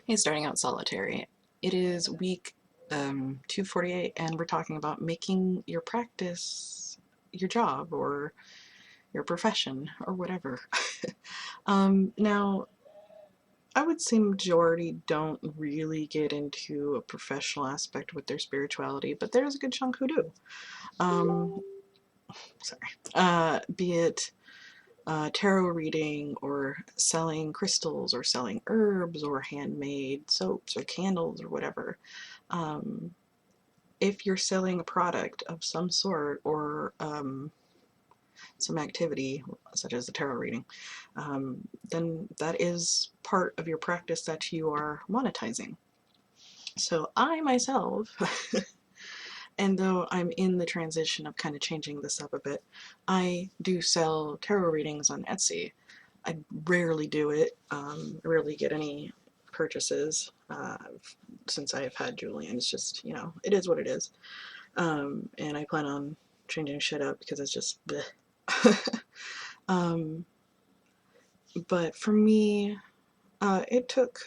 Hey, starting out solitary. It is week 248, and we're talking about making your practice your job or your profession or whatever. Now, I would say majority don't really get into a professional aspect with their spirituality, but there's a good chunk who do. Um, be it tarot reading or selling crystals or selling herbs or handmade soaps or candles or whatever. Um, if you're selling a product of some sort or some activity, such as the tarot reading, then that is part of your practice that you are monetizing. So I myself, and though I'm in the transition of kind of changing this up a bit, I do sell tarot readings on Etsy. I rarely do it. I rarely get any purchases since I've had Julian. It's just, it is what it is. And I plan on changing shit up because it's just bleh. um, but for me, it took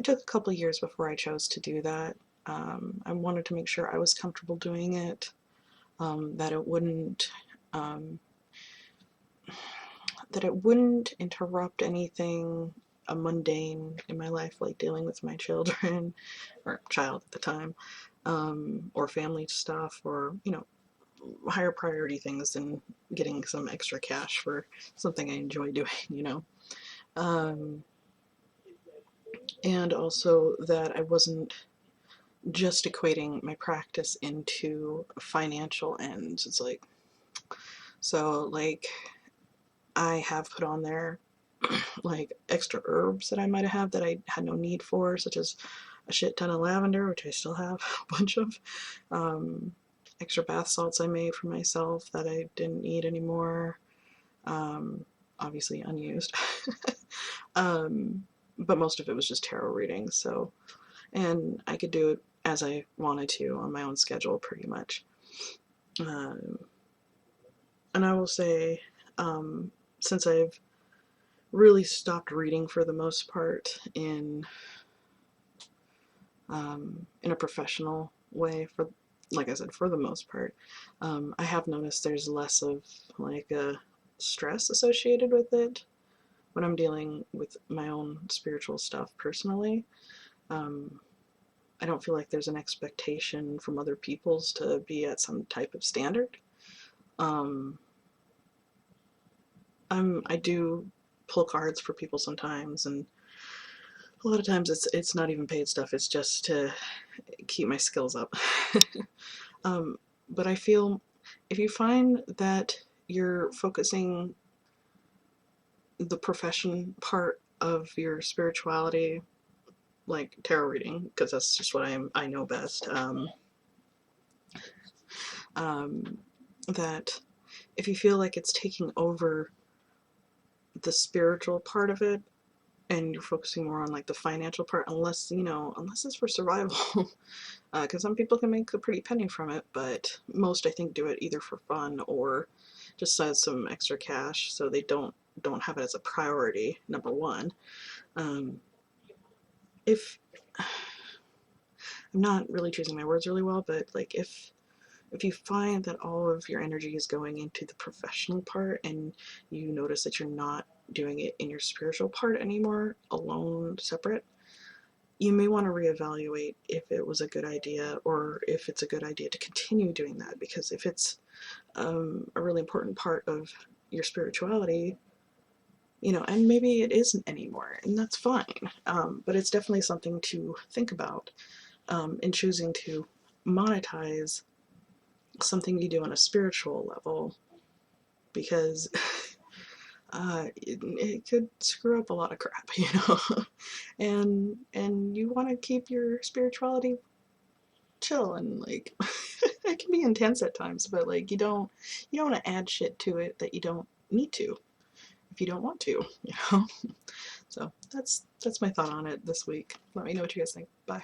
a couple of years before I chose to do that. I wanted to make sure I was comfortable doing it, that it wouldn't um, interrupt anything mundane in my life, like dealing with my children or child at the time, or family stuff, or higher priority things than getting some extra cash for something I enjoy doing. Um, and also that I wasn't just equating my practice into financial ends. It's like, so like I have put on there like extra herbs that I might have that I had no need for, such as a shit ton of lavender, which I still have a bunch of, um, extra bath salts I made for myself that I didn't need anymore, um, obviously unused, but most of it was just tarot readings, so, and I could do it as I wanted to on my own schedule pretty much. Um, and I will say, since I've really stopped reading for the most part in a professional way, for like I said, for the most part, I have noticed there's less of like a stress associated with it when I'm dealing with my own spiritual stuff personally. Um, I don't feel like there's an expectation from other people's to be at some type of standard. Um, I do pull cards for people sometimes, and a lot of times it's not even paid stuff. It's just to keep my skills up. um, but I feel if you find that you're focusing the profession part of your spirituality, like tarot reading, because that's just what I know best. Um, that if you feel like it's taking over the spiritual part of it, and you're focusing more on like the financial part, unless it's for survival, because some people can make a pretty penny from it, but most I think do it either for fun or just as some extra cash, so they don't have it as a priority. Number one, um, if I'm not really choosing my words really well, but like if you find that all of your energy is going into the professional part and you notice that you're not doing it in your spiritual part anymore, alone, separate, you may want to reevaluate if it was a good idea or if it's a good idea to continue doing that. Because if it's a really important part of your spirituality, and maybe it isn't anymore, and that's fine. But it's definitely something to think about in choosing to monetize something you do on a spiritual level, because it could screw up a lot of crap, and you want to keep your spirituality chill, and like it can be intense at times, but like you don't want to add shit to it that you don't need to if you don't want to. So that's my thought on it this week. Let me know what you guys think. Bye.